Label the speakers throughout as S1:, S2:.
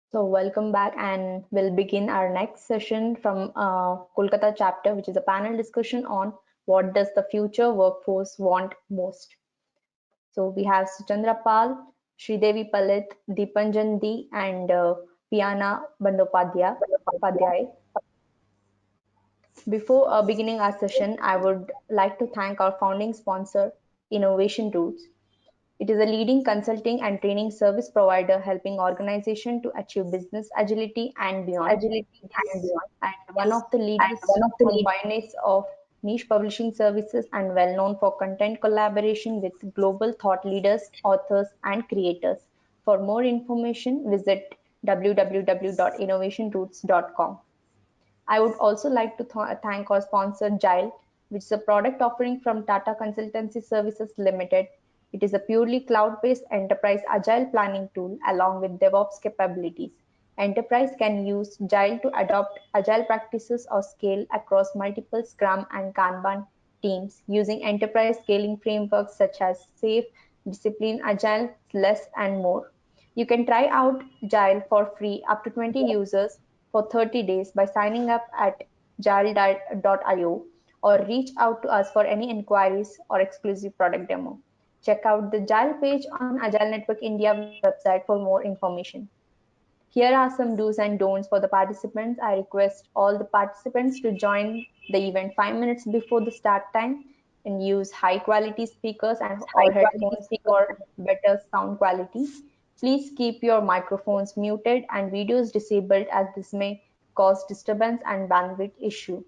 S1: So welcome back, and we'll begin our next session from Kolkata chapter, which is a panel discussion on what does the future workforce want most. So we have Suchandra Pal, Sridevi Palit, Deepanjan D, and Piana Bandyopadhyay. Before beginning our session, I would like to thank our founding sponsor, Innovation Roots. It is a leading consulting and training service provider helping organizations to achieve business agility and beyond. It is and one of the leaders combines of niche publishing services and well known for content collaboration with global thought leaders, authors, and creators. For more information, visit www.innovationroots.com. I would also like to thank our sponsor Gile, which is a product offering from Tata Consultancy Services Limited. It is a purely cloud-based enterprise agile planning tool along with DevOps capabilities. Enterprise can use Gile to adopt agile practices or scale across multiple Scrum and Kanban teams using enterprise scaling frameworks such as SAFe, Discipline, Agile, Less, and more. You can try out Gile for free up to 20 users for 30 days by signing up at gile.io or reach out to us for any inquiries or exclusive product demo. Check out the Gile page on Agile Network India website for more information. Here are some do's and don'ts for the participants. I request all the participants to join the event 5 minutes before the start time and use high quality speakers and or headphones for better sound quality. Please keep your microphones muted and videos disabled as this may cause disturbance and bandwidth issue.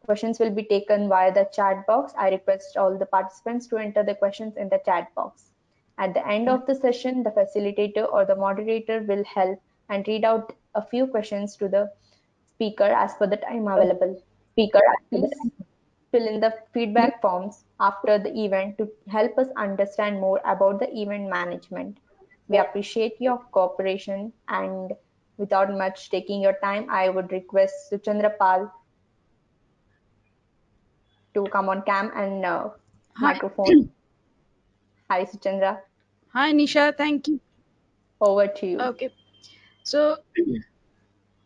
S1: Questions will be taken via the chat box. I request all the participants to enter the questions in the chat box. At the end of the session, the facilitator or the moderator will help and read out a few questions to the speaker as per the time available. Please fill in the feedback forms after the event to help us understand more about the event management. We appreciate your cooperation, and without much taking your time, I would request Suchandra Pal to come on cam and
S2: Hi,
S1: microphone. Hi, Suchandra.
S2: hi, Nisha. Thank you.
S1: Over to you.
S2: Okay, so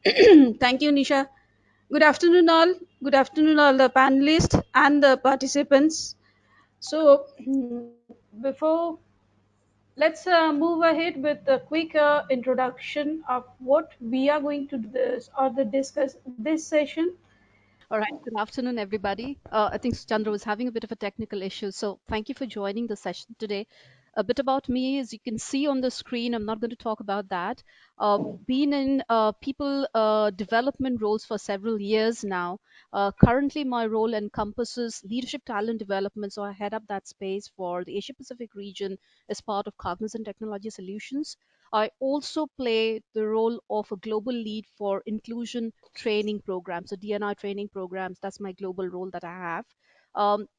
S2: thank you, Nisha. Good afternoon, all. Good afternoon, all the panelists and the participants. So, before let's move ahead with a quick introduction of what we are going to do this or the discuss this session.
S3: All right. Good afternoon, everybody. I think Chandra was having a bit of a technical issue, so thank you for joining the session today. A bit about me, as you can see on the screen, I'm not going to talk about that. Been in people development roles for several years now. Currently, my role encompasses leadership talent development, so I head up that space for the Asia Pacific region as part of Cognizant Technology Solutions. I also play the role of a global lead for inclusion training programs, so DNI training programs. That's my global role that I have.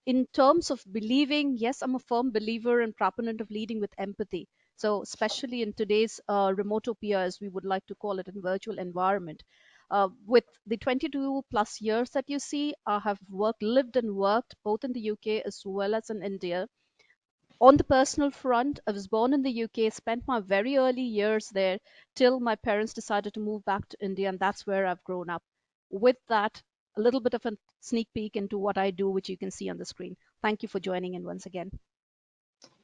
S3: In terms of believing, yes, I'm a firm believer and proponent of leading with empathy. So, especially in today's remotopia, as we would like to call it, in virtual environment. With the 22 plus years that you see, I have lived and worked both in the UK as well as in India. On the personal front, I was born in the UK, spent my very early years there till my parents decided to move back to India, and that's where I've grown up. With that, a little bit of a sneak peek into what I do, which you can see on the screen. Thank you for joining in once again.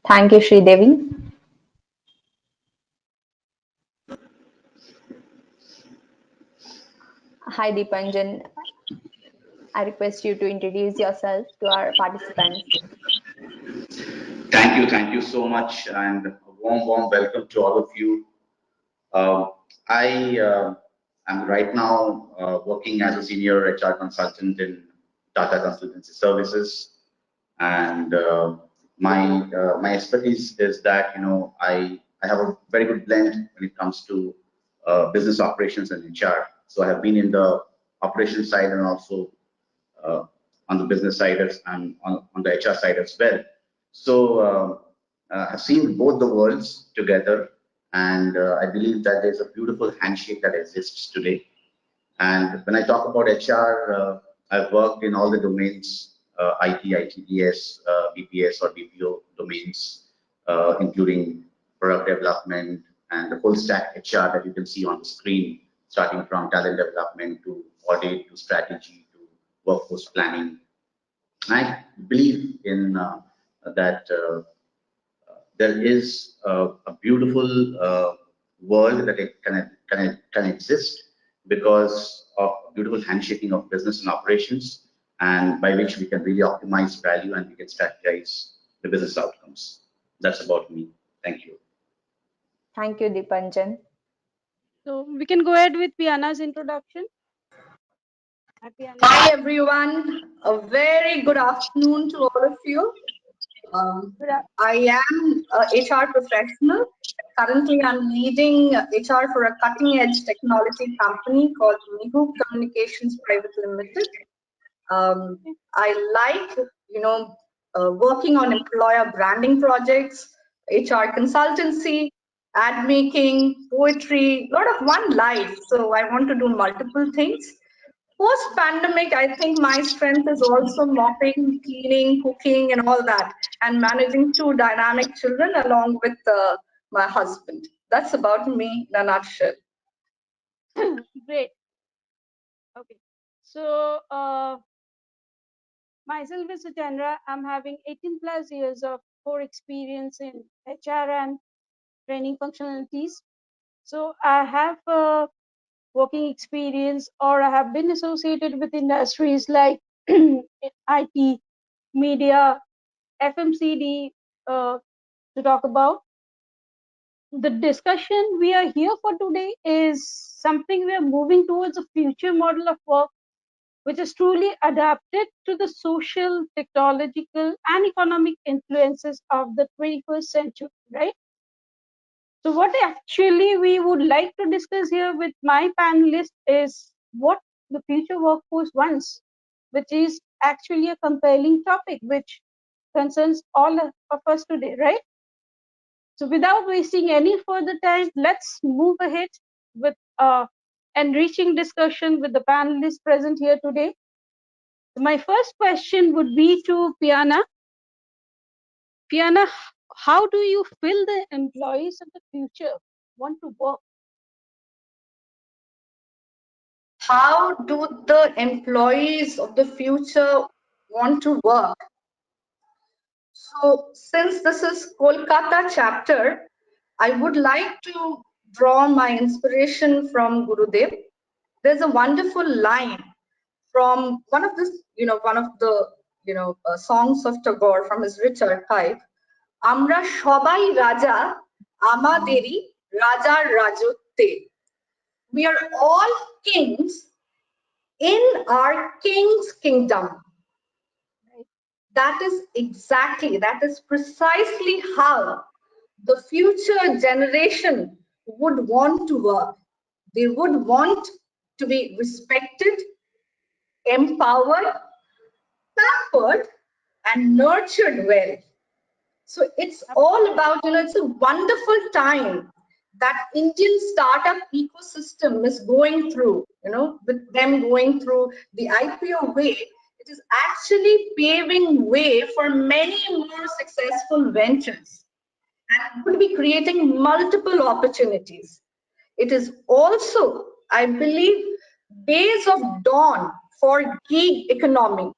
S1: Thank you, Sridevi. Hi, Deepanjan. I request you to introduce yourself to our participants.
S4: Thank you so much, and a warm welcome to all of you. I am right now working as a senior HR consultant in Tata Consultancy Services, and my expertise is that I have a very good blend when it comes to business operations and HR. So I have been in the operations side and also uh, on the business side and on the HR side as well. So I've seen both the worlds together, and I believe that there's a beautiful handshake that exists today. And when I talk about HR, I've worked in all the domains, IT, ITDS, BPS or BPO domains, including product development, and the full stack HR that you can see on the screen, starting from talent development to audit to strategy to workforce planning. I believe in that there is a beautiful world that it can exist because of beautiful handshaking of business and operations, and by which we can really optimize value and we can strategize the business outcomes. That's about me. Thank you.
S1: Thank you, Dipanjan.
S2: So we can go ahead with Piana's introduction. Hi, Piana.
S5: Hi everyone, a very good afternoon to all of you. I am a HR professional. Currently, I'm leading HR for a cutting-edge technology company called Mihu Communications Private Limited. I like, working on employer branding projects, HR consultancy, ad making, poetry, a lot of one life. So I want to do multiple things. Post pandemic, I think my strength is also mopping, cleaning, cooking, and all that, and managing two dynamic children along with my husband. That's about me in a nutshell.
S2: Great. Okay. So myself is Chandra. I'm having 18 plus years of core experience in HR and training functionalities. So I have working experience, or I have been associated with industries like IT, media, FMCD, to talk about. The discussion we are here for today is something we are moving towards a future model of work which is truly adapted to the social, technological, and economic influences of the 21st century, right? So what actually we would like to discuss here with my panelists is what the future workforce wants, which is actually a compelling topic which concerns all of us today, right? So without wasting any further time, let's move ahead with enriching discussion with the panelists present here today. So my first question would be to Piana. Piana, how do you feel the employees of the future want to work?
S5: How do the employees of the future want to work? So, since this is Kolkata chapter, I would like to draw my inspiration from Gurudev. There's a wonderful line from one of the songs of Tagore from his rich archive. Amra shobai raja, amaderi rajar rajotte. We are all kings in our king's kingdom. That is precisely how the future generation would want to work. They would want to be respected, empowered, pampered, and nurtured well. So it's all about, it's a wonderful time that Indian startup ecosystem is going through, with them going through the IPO way. It is actually paving way for many more successful ventures and would be creating multiple opportunities. It is also, I believe, days of dawn for gig economy.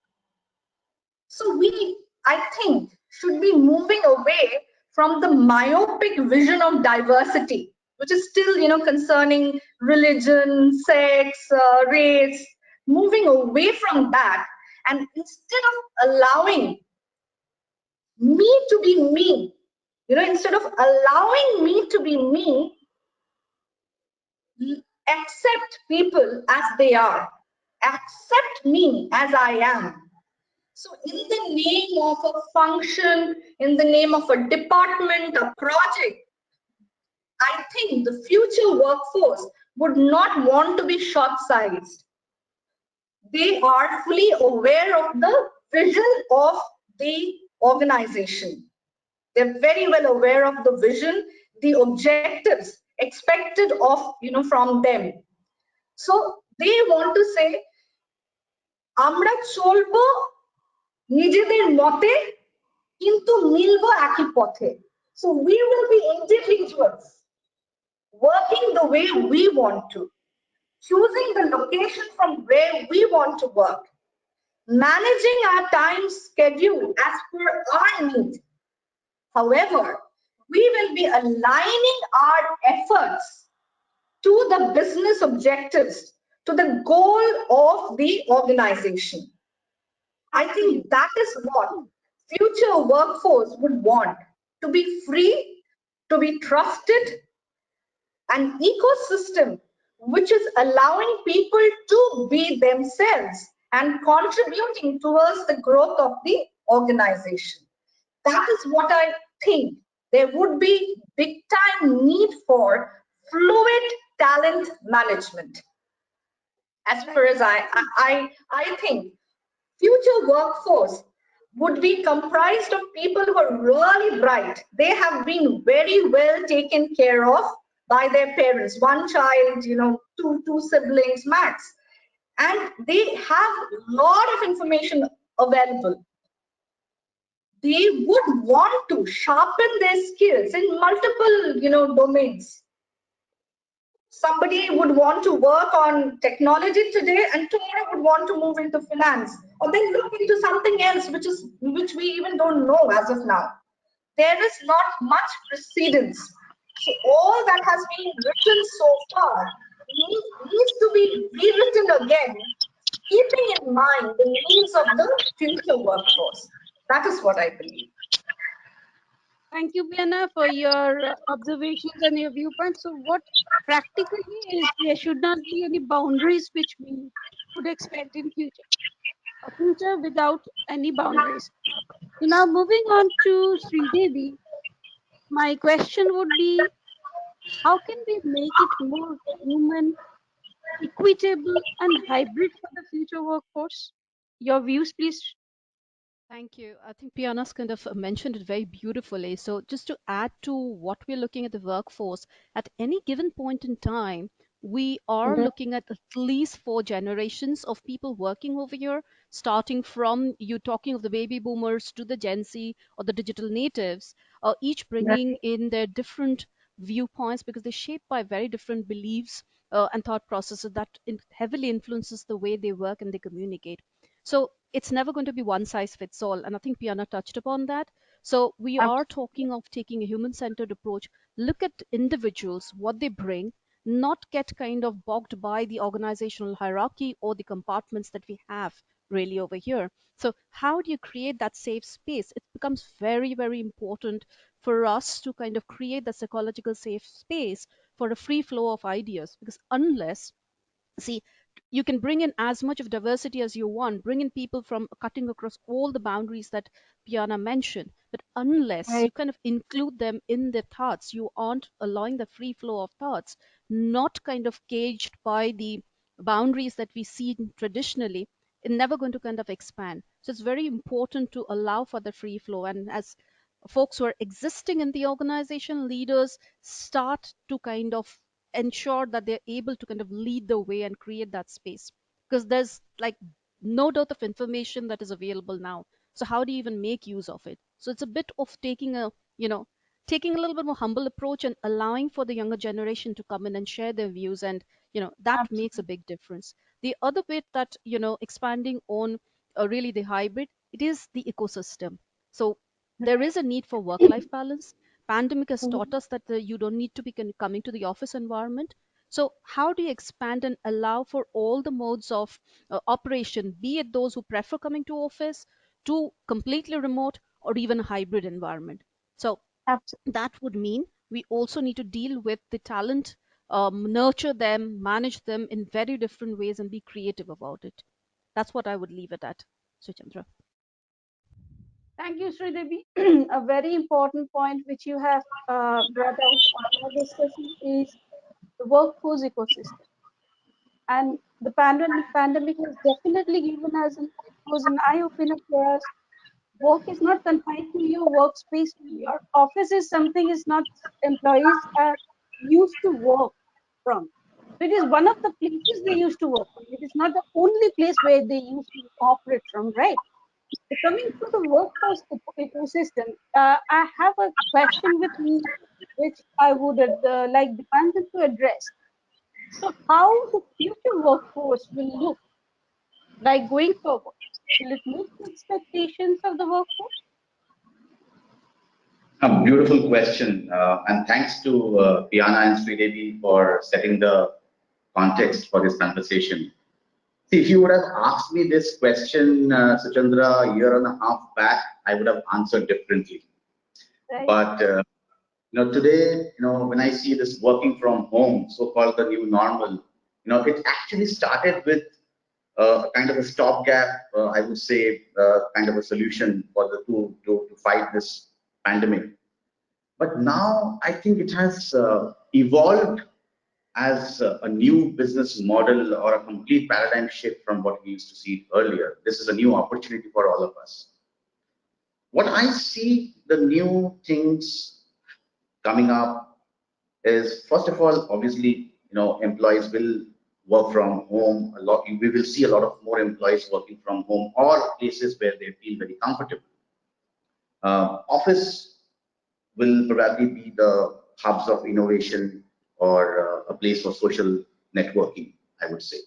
S5: So we, I think, should be moving away from the myopic vision of diversity, which is still, concerning religion, sex, race, moving away from that. And instead of allowing me to be me, instead of allowing me to be me, accept people as they are, accept me as I am. So in the name of a function, in the name of a department, a project, I think the future workforce would not want to be short-sized. They are fully aware of the vision of the organization. They're very well aware of the vision, the objectives expected of, from them. So they want to say, আমরা চলবো নিজেদের মতে কিন্তু মিলবো একই পথে. So we will be individuals, working the way we want to, choosing the location from where we want to work, managing our time schedule as per our needs. However, we will be aligning our efforts to the business objectives, to the goal of the organization. I think
S2: Absolutely.
S5: that is what future workforce would want, to be free, to be trusted, an ecosystem which is allowing people to be themselves and contributing towards the growth of the organization. That is what I think there would be big time need for fluid talent management. As far as I think future workforce would be comprised of people who are really bright. They have been very well taken care of by their parents, one child, two siblings max, and they have a lot of information available. They would want to sharpen their skills in multiple, domains. Somebody would want to work on technology today and tomorrow would want to move into finance or then look into something else which we even don't know as of now. There is not much precedence. So all that has been written so far needs to be rewritten again, keeping in mind the needs of the future workforce. That is what I believe.
S2: Thank you, Piana, for your observations and your viewpoints. So, what practically is there should not be any boundaries which we would expect in future. A future without any boundaries. So now moving on to Sridevi, my question would be, how can we make it more human, equitable, and hybrid for the future workforce? Your views, please.
S3: Thank you. I think Piana's kind of mentioned it very beautifully. So, just to add to what we're looking at the workforce, at any given point in time, we are
S1: Mhm.
S3: looking at least four generations of people working over here, starting from you talking of the baby boomers to the Gen Z or the digital natives, each bringing in their different viewpoints because they're shaped by very different beliefs and thought processes that heavily influences the way they work and they communicate. So it's never going to be one size fits all. And I think Piana touched upon that. So we are talking of taking a human centered approach, look at individuals, what they bring, not get kind of bogged by the organizational hierarchy or the compartments that we have really over here. So, how do you create that safe space? It becomes very, very important for us to kind of create the psychological safe space for a free flow of ideas because unless see you can bring in as much of diversity as you want, bring in people from cutting across all the boundaries that Piana mentioned, but unless you kind of include them in their thoughts, you aren't allowing the free flow of thoughts, not kind of caged by the boundaries that we see traditionally, it's never going to kind of expand. So it's very important to allow for the free flow, and as folks who are existing in the organization, leaders start to kind of ensure that they're able to kind of lead the way and create that space because there's like no dearth of information that is available now. So how do you even make use of it? So it's a bit of taking a taking a little bit more humble approach and allowing for the younger generation to come in and share their views, and that makes a
S2: Absolutely.
S3: big difference. The other bit that expanding on really the hybrid, it is the ecosystem. So there is a need for work life balance. Pandemic has taught us that you don't need to be coming to the office environment. So how do you expand and allow for all the modes of operation, be it those who prefer coming to office, to completely remote or even a hybrid environment? So that would mean we also need to deal with the talent, nurture them, manage them in very different ways, and be creative about it. That's what I would leave it at, Suchandra.
S2: Thank you, Sridevi. A very important point which you have brought out on our discussion is the workforce ecosystem. And the pandemic has definitely given us it was an eye opener for us. Work is not confined to your workspace. Your office is something is not employees are used to work from. So it is one of the places they used to work from. It is not the only place where they used to operate from, right? Coming to the workforce ecosystem, I have a question with me, which I would like Dipanjan to address. So, how the future workforce will look like going forward? Will it meet the expectations of the workforce?
S4: A beautiful question, and thanks to Piana and Sridevi for setting the context for this conversation. See, if you would have asked me this question, Suchandra, a year and a half back, I would have answered differently.
S2: Right.
S4: But today, when I see this working from home, so-called the new normal, it actually started with kind of a stopgap, I would say, kind of a solution for the to fight this pandemic. But now I think it has evolved as a new business model or a complete paradigm shift from what we used to see earlier. This is a new opportunity for all of us. What I see the new things coming up is, first of all, obviously, employees will work from home a lot. We will see a lot of more employees working from home or places where they feel very comfortable. Office will probably be the hubs of innovation or a place for social networking, I would say.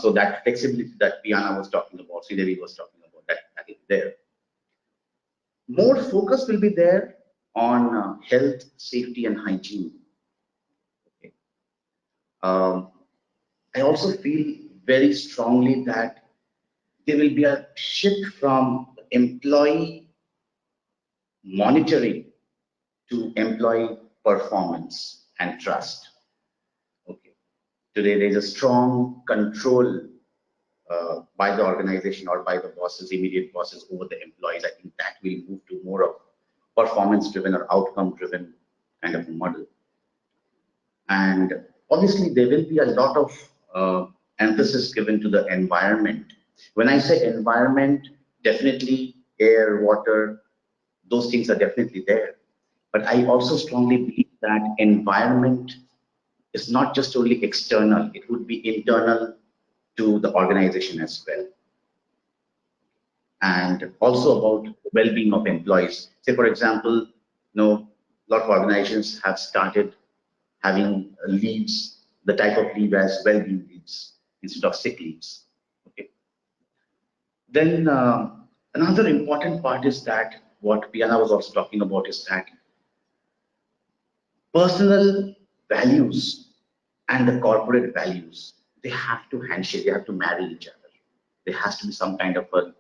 S4: So that flexibility that Piana was talking about, Sridevi was talking about, that is there. More focus will be there on health, safety, and hygiene. Okay. Um, I also feel very strongly that there will be a shift from employee monitoring to employee performance and trust. Okay. Today, there is a strong control by the organization or by the bosses, immediate bosses over the employees. I think that will move to more of performance-driven or outcome-driven kind of a model. And obviously, there will be a lot of emphasis given to the environment. When I say environment, definitely air, water, those things are definitely there. But I also strongly believe that environment is not just only external, it would be internal to the organization as well. And also about well-being of employees. Say, for example, a lot of organizations have started having leaves, the type of leave as well-being leaves instead of sick leaves. Okay. Then another important part is that what Piana was also talking about is that personal values and the corporate values, they have to handshake, they have to marry each other. There has to be some kind of a,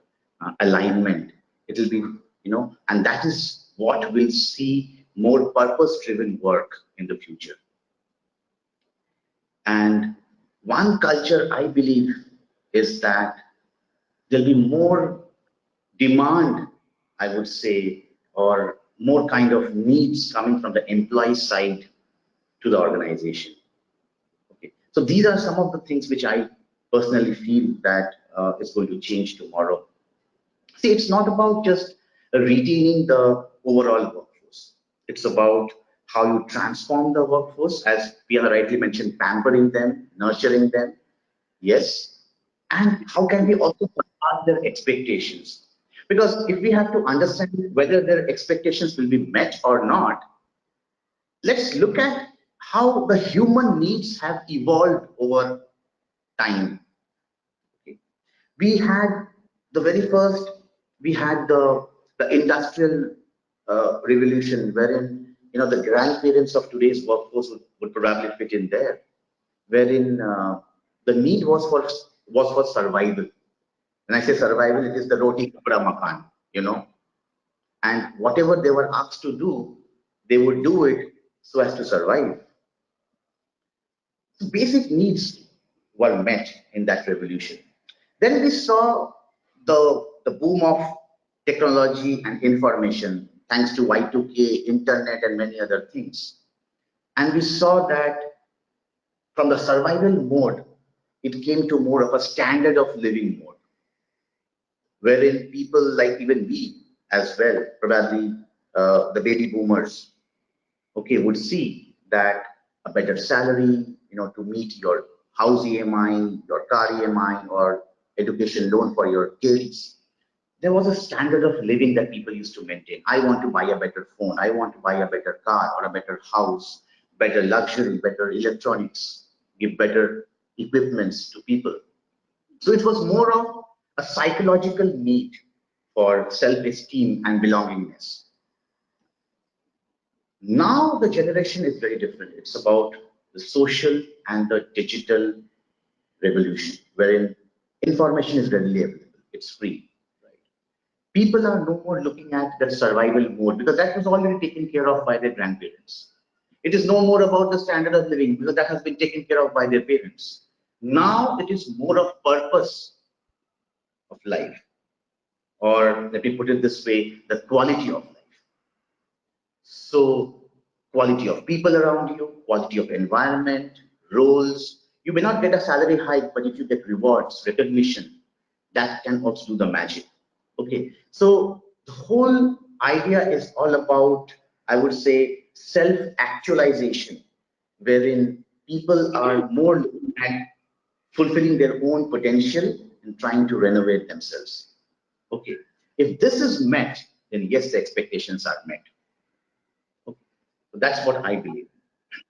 S4: alignment. It will be, and that is what will see more purpose-driven work in the future. And one culture I believe is that there'll be more demand, I would say, or more kind of needs coming from the employee side to the organization. Okay. So these are some of the things which I personally feel that is going to change tomorrow. See, it's not about just retaining the overall workforce. It's about how you transform the workforce, as Piana rightly mentioned, pampering them, nurturing them, yes, and how can we also surpass their expectations? Because if we have to understand whether their expectations will be met or not, let's look at how the human needs have evolved over time. Okay. We had the very first, we had the industrial revolution, wherein the grandparents of today's workforce would probably fit in there, wherein the need was for survival. When I say survival, it is the roti kapda makan, and whatever they were asked to do, they would do it so as to survive. So basic needs were met in that revolution. Then we saw the boom of technology and information thanks to Y2K, internet, and many other things. And we saw that from the survival mode, it came to more of a standard of living mode, wherein people like even me as well, probably the baby boomers, okay, would see that a better salary, to meet your house EMI, your car EMI, or education loan for your kids, there was a standard of living that people used to maintain. I want to buy a better phone. I want to buy a better car or a better house, better luxury, better electronics, give better equipments to people. So it was more of a psychological need for self-esteem and belongingness. Now the generation is very different. It's about the social and the digital revolution, wherein information is readily available. It's free. Right? People are no more looking at the survival mode because that was already taken care of by their grandparents. It is no more about the standard of living because that has been taken care of by their parents. Now it is more of purpose of life, or let me put it this way, the quality of life. So quality of people around you, quality of environment, roles. You may not get a salary hike, but if you get rewards, recognition, that can also do the magic. Okay, so the whole idea is all about, I would say, self-actualization, wherein people are more looking at fulfilling their own potential and trying to renovate themselves. Okay, if this is met, then yes, the expectations are met. Okay. So that's what I believe.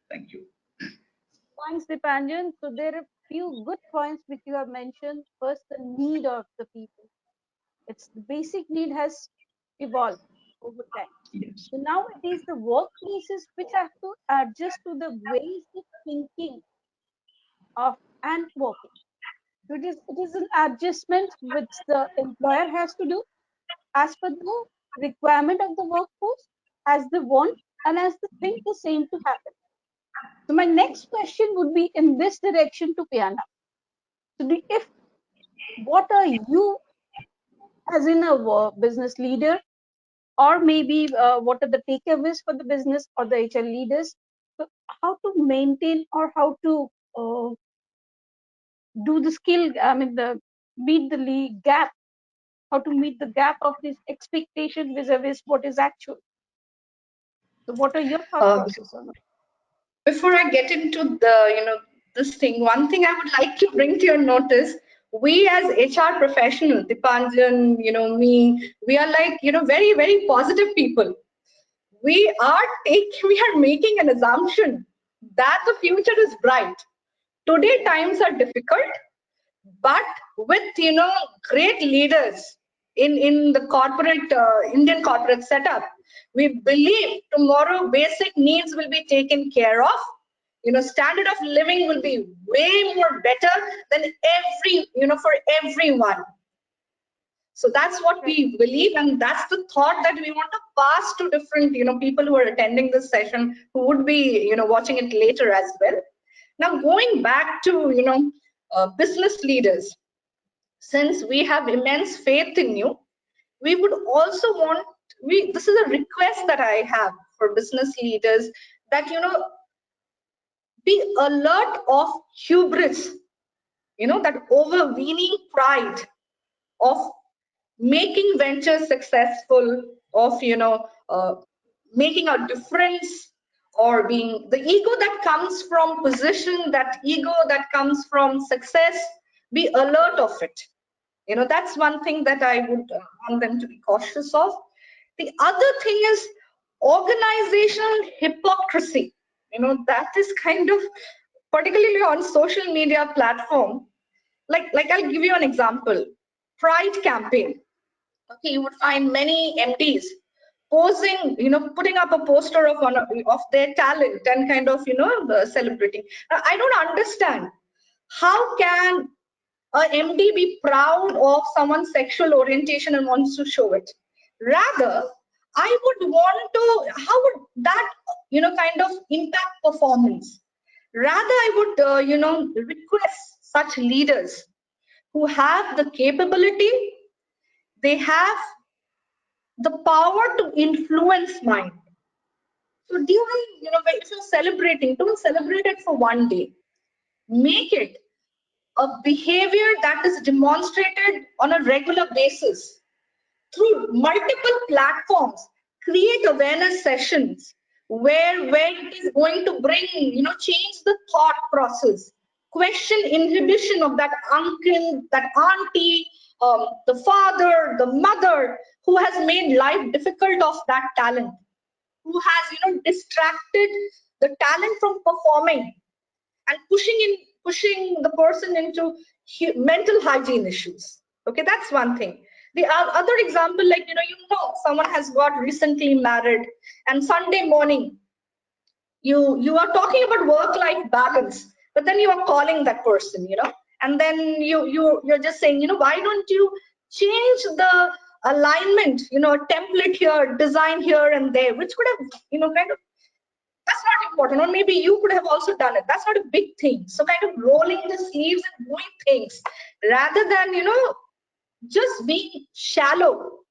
S4: Thank you.
S2: Thanks, Dipanjan. So there are few good points which you have mentioned. First, the need of the people. It's the basic need has evolved over time.
S4: Yes.
S2: So now it is the workplaces which have to adjust to the ways of thinking of and working. So it is an adjustment which the employer has to do as per the requirement of the workforce, as they want and as they think the same to happen. So my next question would be in this direction to Piana. So if what are you as in a business leader, or maybe what are the takeaways for the business or the HR leaders? So how to maintain or how to do the skill, I mean, the meet the gap, how to meet the gap of this expectation vis-a-vis what is actual. So what are your thought
S5: Uh,
S2: process on it?
S5: Before I get into the, this thing, one thing I would like to bring to your notice, we as HR professionals, Dipanjan, me, we are like, very, very positive people. We are making an assumption that the future is bright. Today times are difficult, but with great leaders in the corporate Indian corporate setup, we believe tomorrow basic needs will be taken care of. Standard of living will be way more better than for everyone. So that's what
S2: Right.
S5: we believe, and that's the thought that we want to pass to different people who are attending this session, who would be watching it later as well. Now going back to business leaders, since we have immense faith in you, we would also want, we this is a request that I have for business leaders, that be alert of hubris, that overweening pride of making ventures successful, of making a difference, or being the ego that comes from position, that ego that comes from success. Be alert of it. That's one thing that I would want them to be cautious of. The other thing is organizational hypocrisy. That is kind of, particularly on social media platform. Like I'll give you an example. Pride campaign. Okay, you would find many MDs posing, putting up a poster of of their talent and kind of, celebrating. I don't understand, how can a MD be proud of someone's sexual orientation and wants to show it? Rather, I would want to, how would that, kind of impact performance? Rather, I would, request such leaders who have the capability, they have the power to influence mind. So during, if you're celebrating, don't celebrate it for one day. Make it a behavior that is demonstrated on a regular basis through multiple platforms. Create awareness sessions where it is going to bring, change the thought process, question inhibition of that uncle, that auntie, the father, the mother who has made life difficult of that talent, who has distracted the talent from performing and pushing the person into mental hygiene issues. Okay, that's one thing. The other example, like someone has got recently married, and Sunday morning you are talking about work life balance, but then you are calling that person, and then you're just saying, why don't you change the alignment, template here, design here and there, which could have kind of, that's not important, or maybe you could have also done it. That's not a big thing. So kind of rolling the sleeves and doing things rather than just being shallow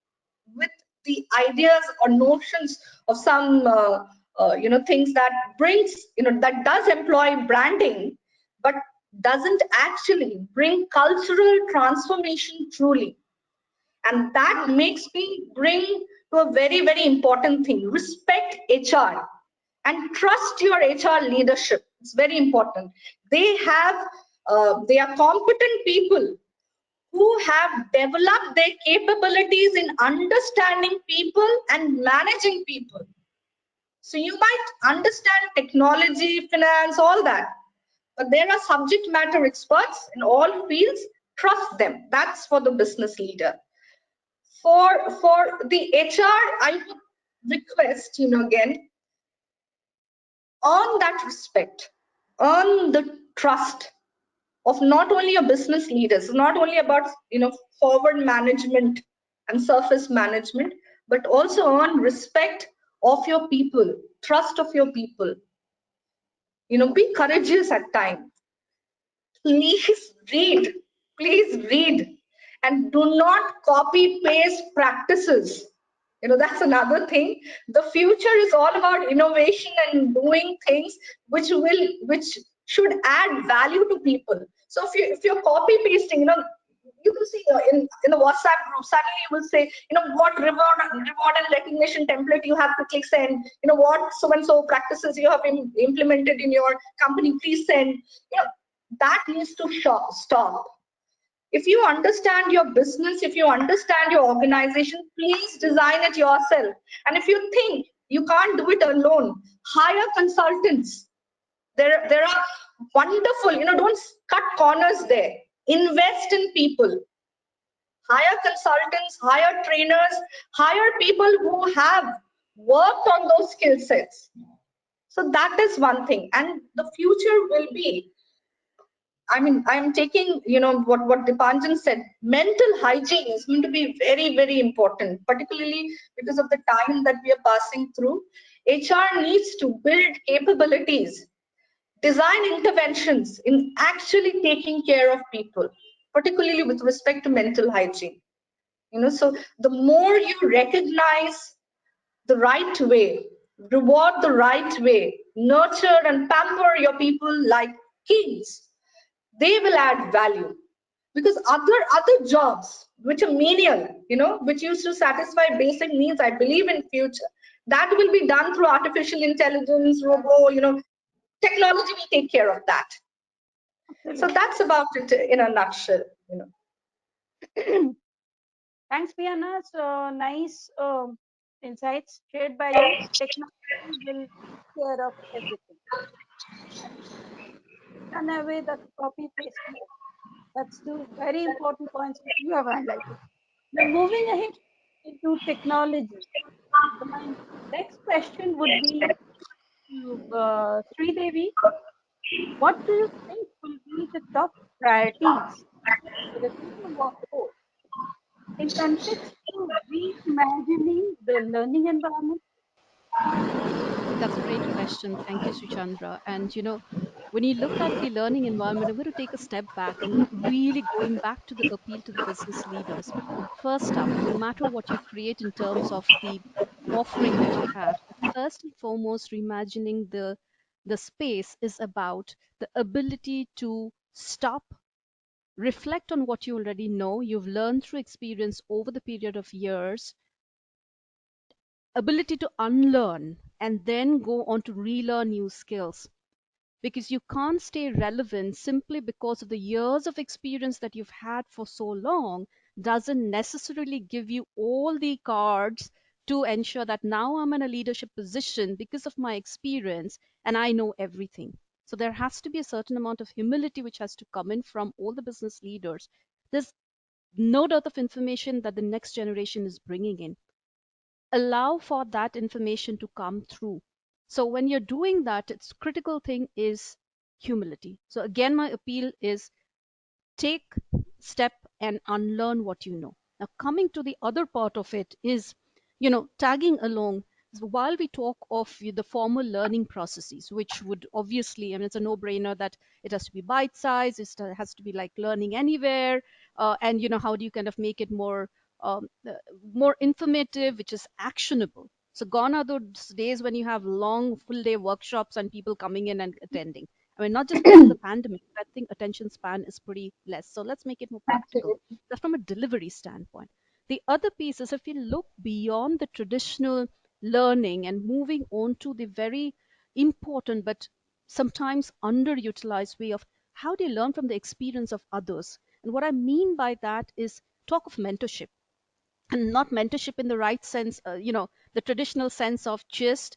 S5: with the ideas or notions of some things that brings, that does employ branding, but doesn't actually bring cultural transformation truly. And that makes me bring to a very, very important thing: respect HR and trust your HR leadership. It's very important. They are competent people who have developed their capabilities in understanding people and managing people. So you might understand technology, finance, all that, but there are subject matter experts in all fields. Trust them. That's for the business leader. For the HR, I would request, again, earn that respect, earn the trust of not only your business leaders, not only about forward management and surface management, but also earn respect of your people, trust of your people. Be courageous at times. Please read, and do not copy paste practices. That's another thing. The future is all about innovation and doing things which should add value to people. So if you're copy pasting, you will see in the WhatsApp group, suddenly you will say, what reward and recognition template you have to click send, what so and so practices you have implemented in your company, please send. That needs to stop. If you understand your business, if you understand your organization, please design it yourself. And if you think you can't do it alone, hire consultants. There are wonderful, don't cut corners there. Invest in people. Hire consultants, hire trainers, hire people who have worked on those skill sets. So that is one thing. And the future will be, I'm taking, what Dipanjan said, mental hygiene is going to be very, very important, particularly because of the time that we are passing through. HR needs to build capabilities, design interventions in actually taking care of people, particularly with respect to mental hygiene. So the more you recognize the right way, reward the right way, nurture and pamper your people like kings, they will add value. Because other jobs which are menial, which used to satisfy basic needs, I believe in future that will be done through artificial intelligence, robo, technology will take care of that. So
S2: Absolutely.
S5: that's about it in a nutshell.
S2: Thanks, Piana. So nice insights shared by you. Technology will take care of everything. Done away that copy pasting. That's two very important points which you have highlighted. Now, moving ahead into technology, my next question would be to Sridevi. What do you think will be the top priorities for the future workforce in context to reimagining the learning environment?
S3: That's a great question. Thank you, Suchandra. And when you look at the learning environment, I'm going to take a step back and really going back to the appeal to the business leaders. First up, no matter what you create in terms of the offering that you have, first and foremost, reimagining the space is about the ability to stop, reflect on what you already know, you've learned through experience over the period of years, ability to unlearn and then go on to relearn new skills, because you can't stay relevant simply because of the years of experience that you've had for so long doesn't necessarily give you all the cards to ensure that now I'm in a leadership position because of my experience and I know everything. So there has to be a certain amount of humility which has to come in from all the business leaders. There's no dearth of information that the next generation is bringing in. Allow for that information to come through. So when you're doing that, its critical thing is humility. So again, my appeal is take step and unlearn what you know. Now coming to the other part of it is, tagging along. So while we talk of the formal learning processes, which would obviously, I mean, it's a no-brainer that it has to be bite-sized, it has to be like learning anywhere, and how do you kind of make it um, uh, more informative, which is actionable. So gone are those days when you have long full-day workshops and people coming in and attending. I mean, not just because of the pandemic, but I think attention span is pretty less. So let's make it more practical.
S1: Absolutely.
S3: That's from a delivery standpoint. The other piece is if you look beyond the traditional learning and moving on to the very important but sometimes underutilized way of how do you learn from the experience of others? And what I mean by that is talk of mentorship, and not mentorship in the right sense, the traditional sense of just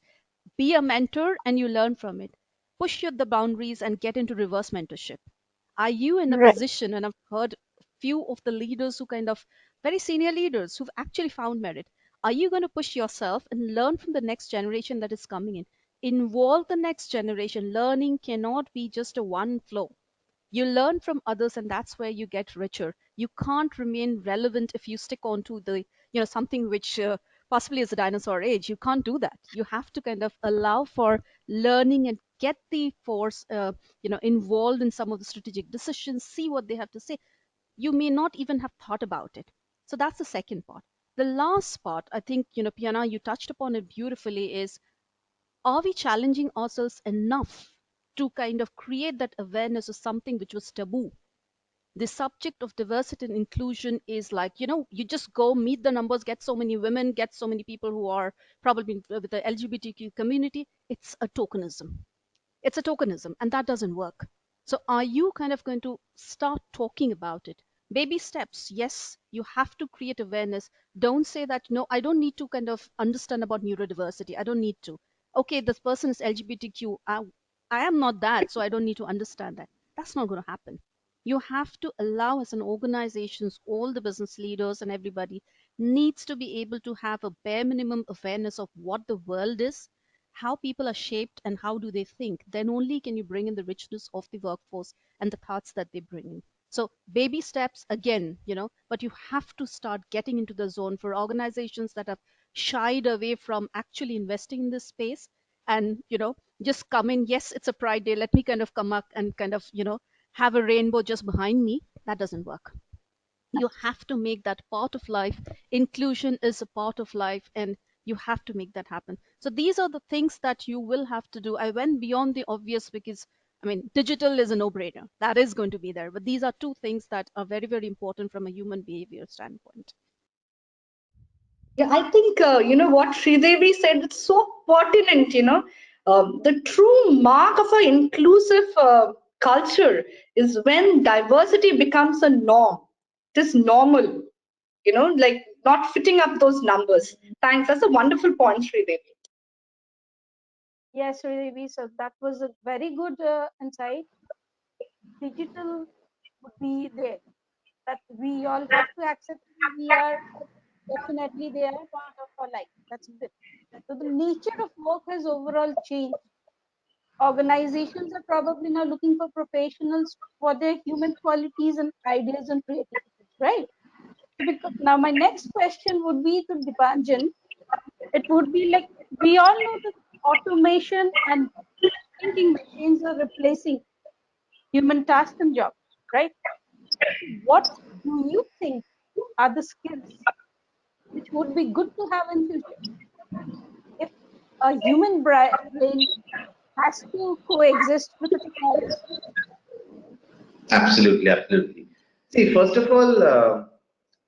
S3: be a mentor and you learn from it. Push the boundaries and get into reverse mentorship. Are you in a
S1: Right.
S3: position, and I've heard few of the leaders who kind of very senior leaders who've actually found merit, are you going to push yourself and learn from the next generation that is coming in? Involve the next generation. Learning cannot be just a one flow. You learn from others, and that's where you get richer. You can't remain relevant if you stick on to the something which possibly is a dinosaur age. You can't do that. You have to kind of allow for learning and get the force involved in some of the strategic decisions, see what they have to say. You may not even have thought about it. So that's the second part. The last part, I think, Piana, you touched upon it beautifully, is are we challenging ourselves enough to kind of create that awareness of something which was taboo? The subject of diversity and inclusion is like, you just go meet the numbers, get so many women, get so many people who are probably with the LGBTQ community. It's a tokenism, and that doesn't work. So are you kind of going to start talking about it? Baby steps, yes, you have to create awareness. Don't say that, no, I don't need to kind of understand about neurodiversity, I don't need to. Okay, this person is LGBTQ, I am not that, so I don't need to understand that. That's not going to happen. You have to allow, as an organizations, all the business leaders and everybody needs to be able to have a bare minimum awareness of what the world is, how people are shaped, and how do they think. Then only can you bring in the richness of the workforce and the thoughts that they bring in. So baby steps again, but you have to start getting into the zone. For organizations that have shied away from actually investing in this space, and just come in, yes, it's a pride day, let me kind of come up and kind of have a rainbow just behind me. That doesn't work. You have to make that part of life. Inclusion is a part of life, and you have to make that happen. So these are the things that you will have to do. I went beyond the obvious because, I mean, digital is a no-brainer, that is going to be there, but these are two things that are very, very important from a human behavior standpoint.
S5: Yeah, I think, what Sridevi said, it's so pertinent, the true mark of an inclusive culture is when diversity becomes a norm. It is normal, like not fitting up those numbers. Thanks. That's a wonderful point, Sridevi.
S2: Yes, Devi. So that was a very good insight. Digital would be there, that we all have to accept. We are definitely, they are part of our life. That's good. So the nature of work has overall changed. Organizations are probably now looking for professionals for their human qualities and ideas and creativity, right? So because, now my next question would be to Dipanjan. It would be like, we all know that automation and thinking machines are replacing human tasks and jobs, right? What do you think are the skills which would be good to have in future if a human brain has to coexist with the technology?
S4: Absolutely, absolutely. See, first of all,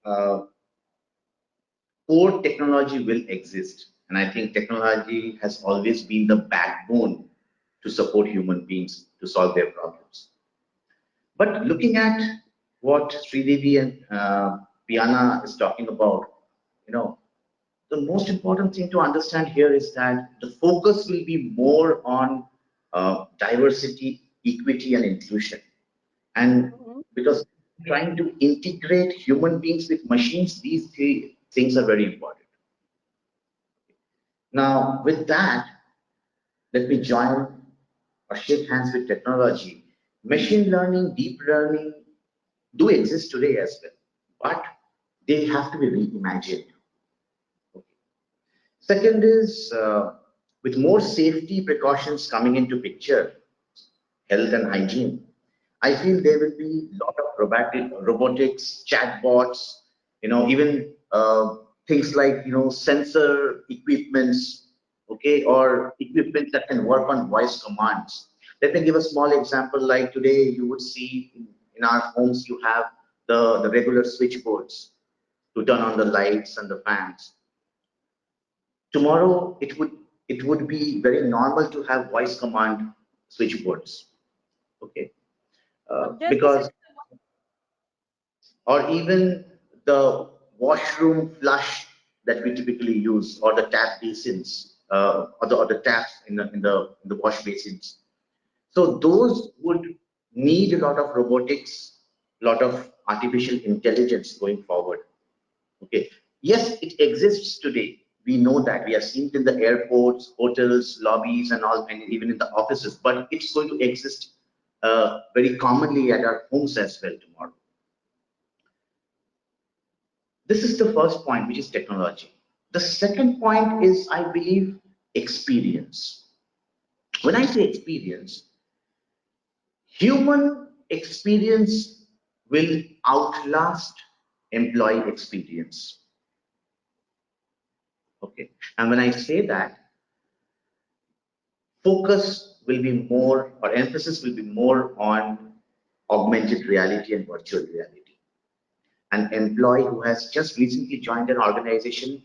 S4: uh, core technology will exist. And I think technology has always been the backbone to support human beings to solve their problems. But looking at what Sridevi and Piana is talking about, you know, the most important thing to understand here is that the focus will be more on diversity, equity, and inclusion. And
S2: Mhm.
S4: because trying to integrate human beings with machines, these three things are very important. Now, with that, let me join or shake hands with technology. Machine learning, deep learning do exist today as well, but they have to be reimagined. Okay. Second is with more safety precautions coming into picture, health and hygiene. I feel there will be a lot of robotics, chatbots, even things like sensor equipments, okay, or equipment that can work on voice commands. Let me give a small example. Like today, you would see in our homes you have the regular switchboards to turn on the lights and the fans. Tomorrow, it would be very normal to have voice command switchboards, okay,
S2: Just a
S4: because
S2: second.
S4: or even the washroom flush that we typically use, or the tap basins, or the taps in the wash basins. So those would need a lot of robotics, a lot of artificial intelligence going forward. Okay. Yes, it exists today. We know that. We have seen it in the airports, hotels, lobbies, and all, and even in the offices. But it's going to exist very commonly at our homes as well tomorrow. This is the first point, which is technology. The second point is, I believe, experience. When I say experience, human experience will outlast employee experience. Okay. And when I say that, focus will be more, or emphasis will be more on augmented reality and virtual reality. An employee who has just recently joined an organization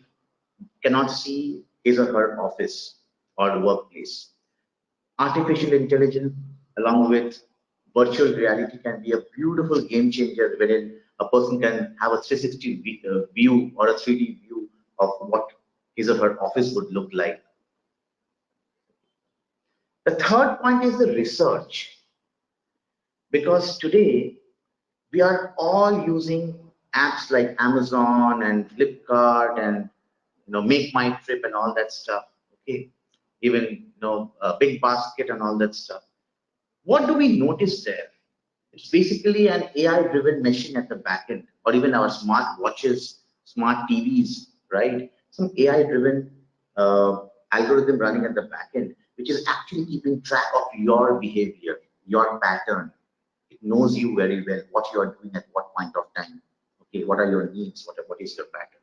S4: cannot see his or her office or workplace. Artificial intelligence, along with virtual reality, can be a beautiful game changer wherein a person can have a 360 view or a 3D view of what his or her office would look like. The third point is the research, because today we are all using apps like Amazon and Flipkart and Make My Trip and all that stuff. Okay, even Big Basket and all that stuff. What do we notice there? It's basically an AI-driven machine at the back end, or even our smart watches, smart TVs, right? Some AI-driven algorithm running at the back end, which is actually keeping track of your behavior, your pattern. It knows you very well, what you are doing at what point of time. Okay, what are your needs? What is your pattern?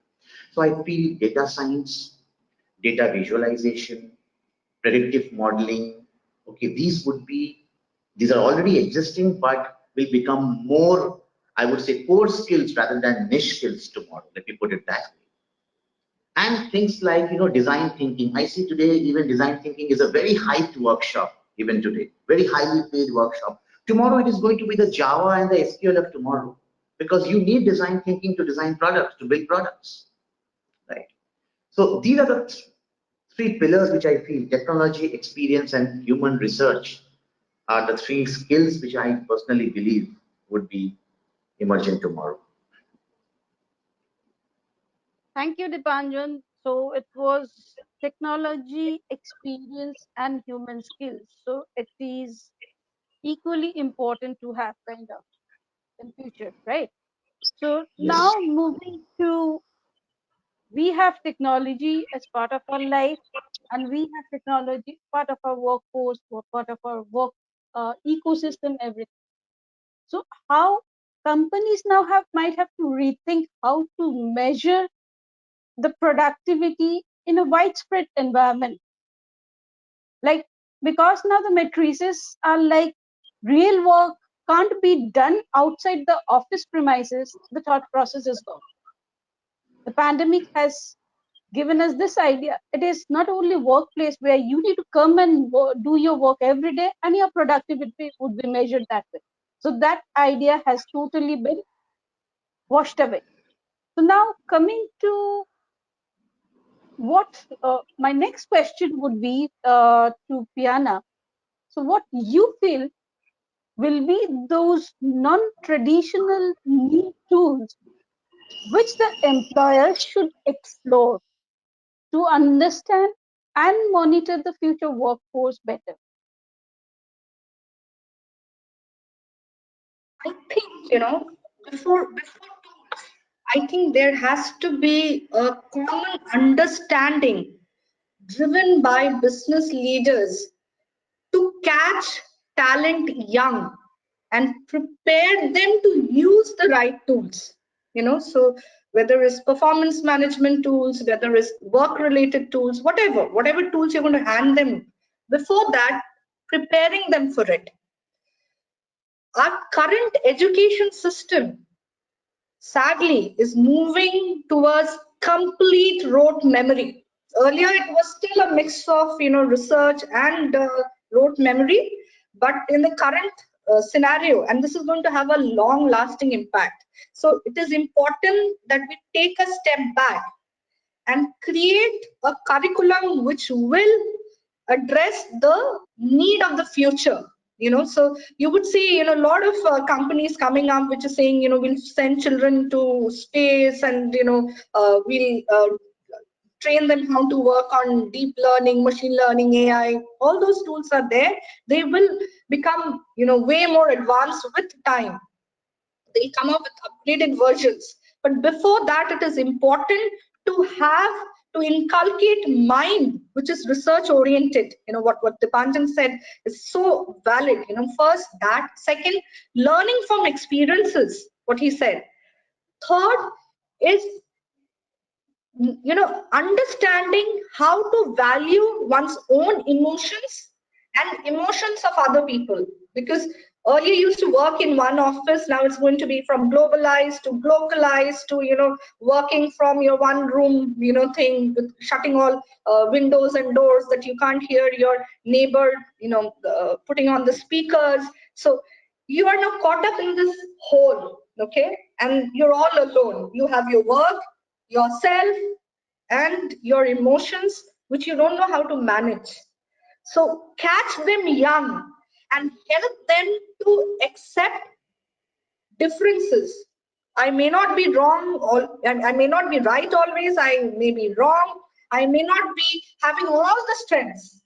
S4: So I feel data science, data visualization, predictive modeling. Okay, these are already existing, but will become more, I would say, core skills rather than niche skills tomorrow. Let me put it that way. And things like design thinking. I see today even design thinking is a very hyped workshop, even today, very highly paid workshop. Tomorrow it is going to be the Java and the SQL of tomorrow, because you need design thinking to design products, to build products, right? So these are the three pillars which I feel: technology, experience, and human research are the three skills which I personally believe would be emerging tomorrow.
S2: Thank you, Dipanjan. So it was technology, experience, and human skills. So it is equally important to have kind of in future, right? So
S4: Yes.
S2: now moving to, we have technology as part of our life, and we have technology part of our workforce, or part of our work ecosystem, everything. So how companies now might have to rethink how to measure the productivity in a widespread environment, like, because now the matrices are like, real work can't be done outside the office premises. The thought process is gone. The pandemic has given us this idea. It is not only workplace where you need to come and do your work every day, and your productivity would be measured that way. So that idea has totally been washed away. So now coming to what my next question would be to Piana. So what you feel will be those non-traditional new tools which the employer should explore to understand and monitor the future workforce better?
S5: I think, before tools, I think there has to be a common understanding driven by business leaders to catch talent young and prepare them to use the right tools. So whether it's performance management tools, whether it's work related tools, whatever tools you're going to hand them, before that, preparing them for it. Our current education system, sadly, is moving towards complete rote memory. Earlier, it was still a mix of research and rote memory, but in the current scenario, and this is going to have a long-lasting impact. So it is important that we take a step back and create a curriculum which will address the need of the future. So you would see a lot of companies coming up which is saying we'll send children to space, and we'll train them how to work on deep learning, machine learning, AI. All those tools are there. They will become way more advanced with time. They'll come up with upgraded versions. But before that, it is important to inculcate mind, which is research oriented. What Dipanjan said is so valid. First that, second, learning from experiences, what he said. Third is understanding how to value one's own emotions and emotions of other people, because earlier you used to work in one office, now it's going to be from globalized to localized to working from your one room thing, with shutting all windows and doors that you can't hear your neighbor putting on the speakers. So you are now caught up in this hole, okay, and you're all alone. You have your work, yourself, and your emotions, which you don't know how to manage. So catch them young and help them to accept differences. I may not be wrong, I may not be right always, I may be wrong, I may not be having all the strengths.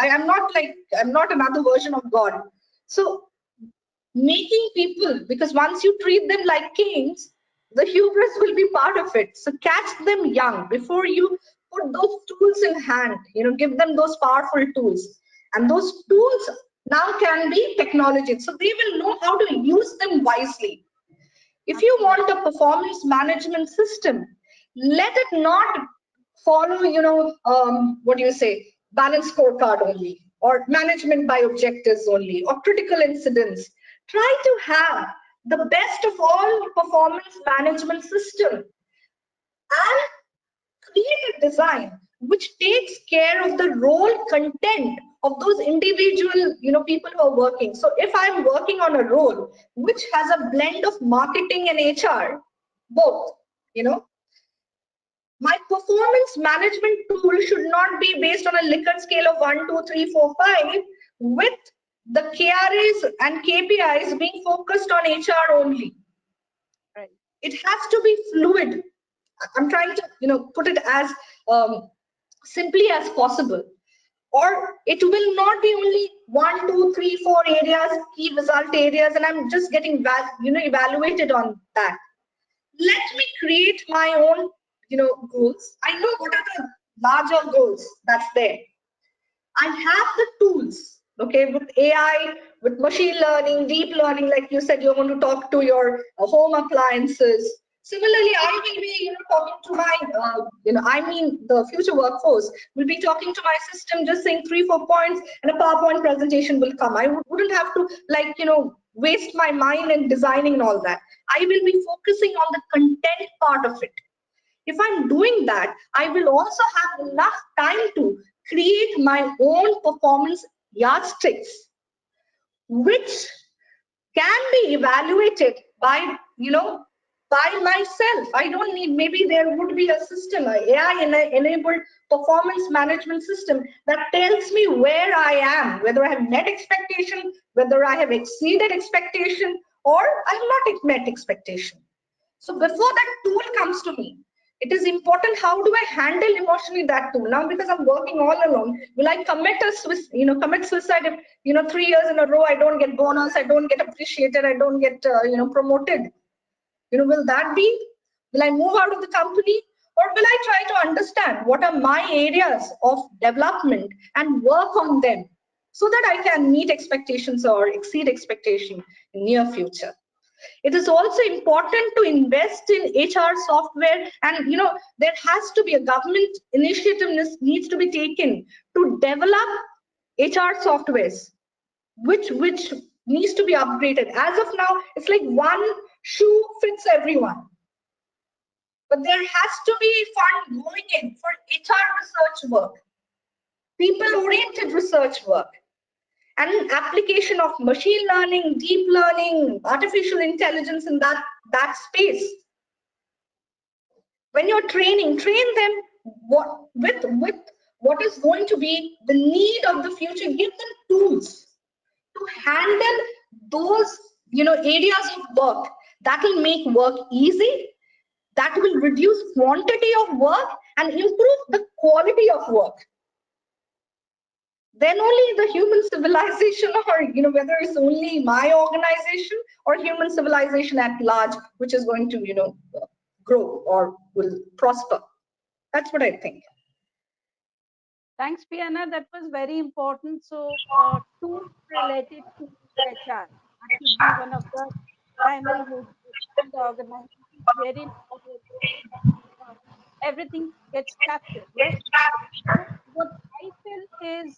S5: I'm not another version of God. So making people, because once you treat them like kings, the hubris will be part of it. So catch them young before you put those tools in hand, give them those powerful tools. And those tools now can be technology. So they will know how to use them wisely. If you want a performance management system, let it not follow, what do you say, balance scorecard only, or management by objectives only, or critical incidents. Try to have the best of all performance management system and create a design which takes care of the role content of those individual people who are working. So if I'm working on a role which has a blend of marketing and HR, both, my performance management tool should not be based on a Likert scale of 1, 2, 3, 4, 5, with the KRAs and KPIs being focused on HR only.
S2: Right.
S5: It has to be fluid. I'm trying to put it as simply as possible. Or it will not be only 1, 2, 3, 4 areas, key result areas, and I'm just getting evaluated on that. Let me create my own goals. I know what are the larger goals that's there. I have the tools, okay, with AI, with machine learning, deep learning, like you said, you're going to talk to your home appliances. Similarly, I will be, talking to my, the future workforce will be talking to my system, just saying 3, 4 points, and a PowerPoint presentation will come. I wouldn't have to, waste my mind in designing and all that. I will be focusing on the content part of it. If I'm doing that, I will also have enough time to create my own performance yardsticks, which can be evaluated by, by myself. I don't need, maybe there would be a system, a AI-enabled performance management system that tells me where I am, whether I have met expectation, whether I have exceeded expectation, or I have not met expectation. So before that tool comes to me, it is important how do I handle emotionally that tool. Now, because I'm working all alone, will I commit commit suicide if 3 years in a row I don't get bonus, I don't get appreciated, I don't get promoted? Will that be? Will I move out of the company? Or will I try to understand what are my areas of development and work on them so that I can meet expectations or exceed expectation in near future? It is also important to invest in HR software, and there has to be a government initiative needs to be taken to develop HR softwares which needs to be upgraded. As of now, it's like one shoe fits everyone. But there has to be fund going in for HR research work, people-oriented research work, and application of machine learning, deep learning, artificial intelligence in that space. When you're training, train them with what is going to be the need of the future. Give them tools to handle those areas of work that will make work easy, that will reduce quantity of work and improve the quality of work. Then only the human civilization, or whether it's only my organization or human civilization at large, which is going to grow or will prosper. That's what I think.
S2: Thanks, Piana. That was very important. So, tools related to HR, that should be one of the primary motivators in the organization, wherein everything gets captured, right? So, what I feel is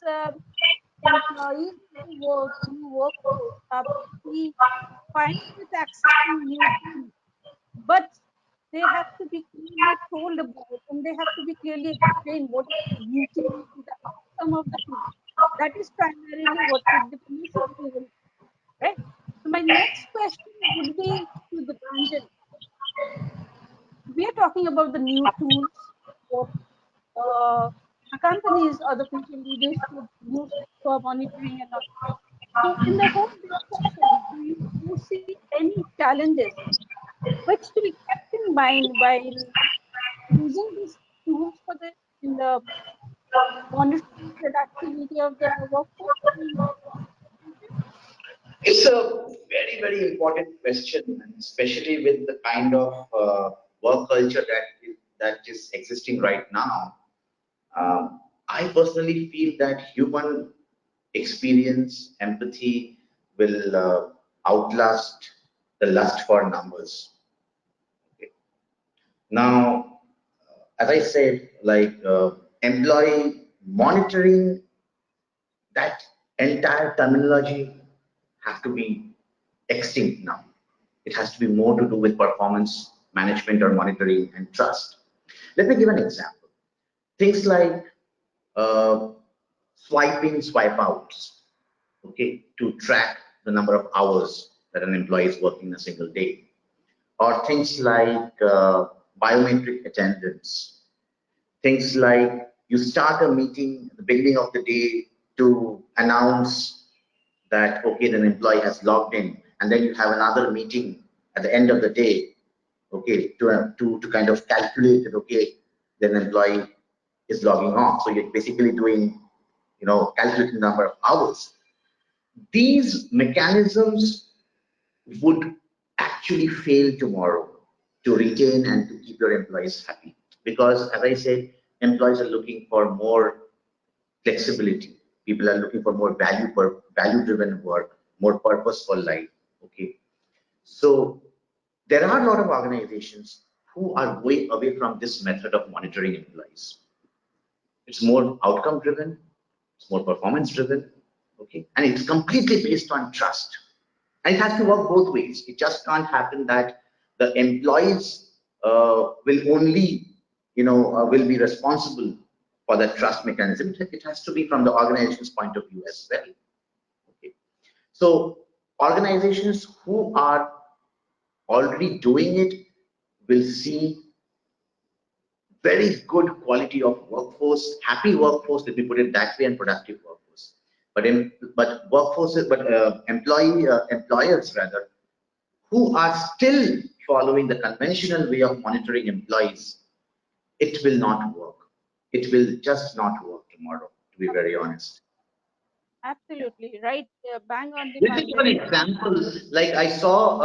S2: employees in the new workforce are pretty fine with accepting new tools, but they have to be clearly told about, and they have to be clearly explained what is the utility, the outcome of the tool. That is primarily what would be missing, right? So my next question would be to the Pranjal. We are talking about the new tools that the companies or the future leaders should use for monitoring and all. So in the whole discussion, do you foresee any challenges which to be kept in mind while using these tools for the in the monitoring productivity of the workforce?
S4: It's a very, very important question, and especially with the kind of work culture that is existing right now. I personally feel that human experience, empathy will outlast the lust for numbers. Okay. Now, as I said, like employee monitoring, that entire terminology have to be extinct now. It has to be more to do with performance management or monitoring and trust. Let me give an example. Things like uh, swiping, swipe outs, okay, to track the number of hours that an employee is working in a single day, or things like biometric attendance, things like you start a meeting at the beginning of the day to announce that okay, then employee has logged in, and then you have another meeting at the end of the day, okay, to kind of calculate that okay, then employee is logging off. So you're basically doing, calculating the number of hours. These mechanisms would actually fail tomorrow to retain and to keep your employees happy, because as I said, employees are looking for more flexibility. People are looking for more value driven work, more purposeful life. Okay, so there are a lot of organizations who are way away from this method of monitoring employees. It's more outcome driven, it's more performance driven, okay, and it's completely based on trust. And it has to work both ways. It just can't happen that the employees will only, will be responsible for the trust mechanism. It has to be from the organization's point of view as well. Okay. So organizations who are already doing it will see very good quality of workforce, happy workforce, let me put it that way, and productive workforce. But workforces, but employers rather, who are still following the conventional way of monitoring employees, it will not work. It will just not work tomorrow, to be very honest.
S2: Absolutely right. Bang on the
S4: Let me
S2: money.
S4: give an example. Like I saw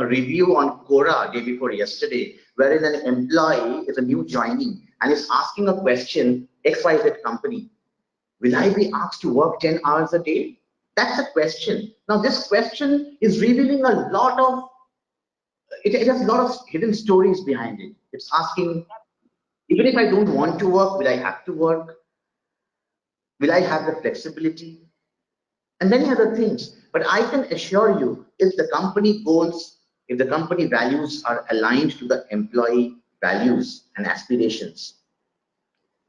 S4: a review on Quora day before yesterday, wherein an employee is a new joining and is asking a question, XYZ company, will I be asked to work 10 hours a day? That's a question. Now, this question is revealing a lot of, it has a lot of hidden stories behind it. It's asking, even if I don't want to work, will I have to work? Will I have the flexibility? And many other things. But I can assure you, if the company goals, if the company values are aligned to the employee values and aspirations,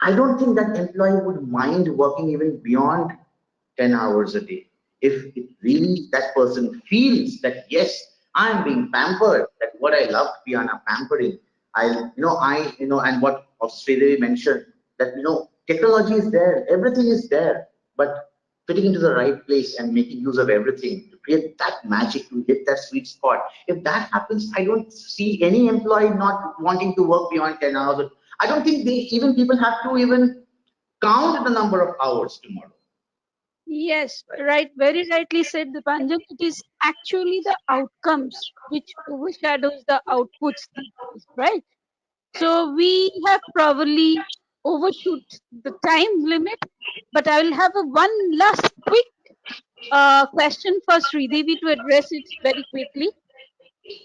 S4: I don't think that employee would mind working even beyond 10 hours a day. If it really that person feels that yes, I'm being pampered, that what I love beyond a pampering, and what Australia mentioned, that technology is there, everything is there, but fitting into the right place and making use of everything to create that magic, to hit that sweet spot. If that happens, I don't see any employee not wanting to work beyond 10 hours. I don't think even people have to even count the number of hours tomorrow.
S2: Yes, right. Very rightly said, Dipanjan. It is actually the outcomes which overshadows the outputs these days, right? So we have probably overshoot the time limit, but I will have a one last quick question for Sridevi to address it very quickly.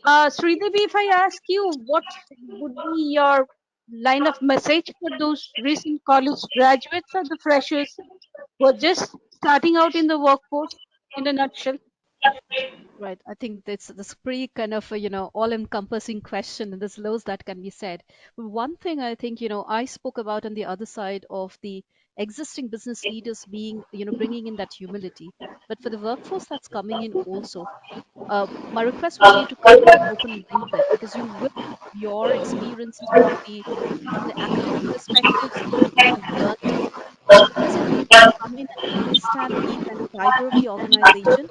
S2: Sridevi, if I ask you, what would be your line of message for those recent college graduates or the freshers who are just starting out in the workforce in a nutshell?
S3: Right. I think that's pretty kind of a, all-encompassing question, and there's loads that can be said. But one thing I think, I spoke about on the other side of the existing business leaders being, bringing in that humility. But for the workforce that's coming in also, my request would be to come with an open mindset because you will have your experiences from the academic perspectives, what you've learned. But there's a need to come in and understand the kind of fiber of the organization.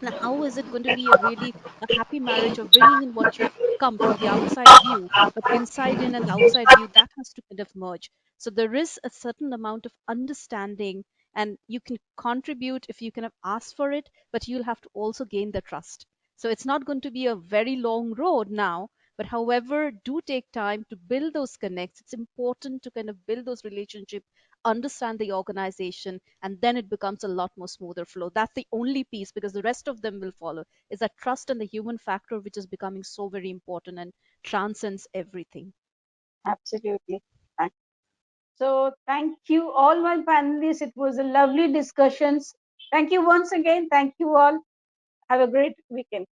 S3: Now, how is it going to be a really a happy marriage of bringing in what you've come from the outside view, but the inside in and the outside view that has to kind of merge. So there is a certain amount of understanding, and you can contribute if you kind of ask for it, but you'll have to also gain the trust. So it's not going to be a very long road now, but however, do take time to build those connects. It's important to kind of build those relationships, understand the organization, and then it becomes a lot more smoother flow. That's the only piece because the rest of them will follow. Is that trust and the human factor which is becoming so very important and transcends everything.
S2: Absolutely. So thank you all my panelists. It was a lovely discussions. Thank you once again. Thank you all. Have a great weekend.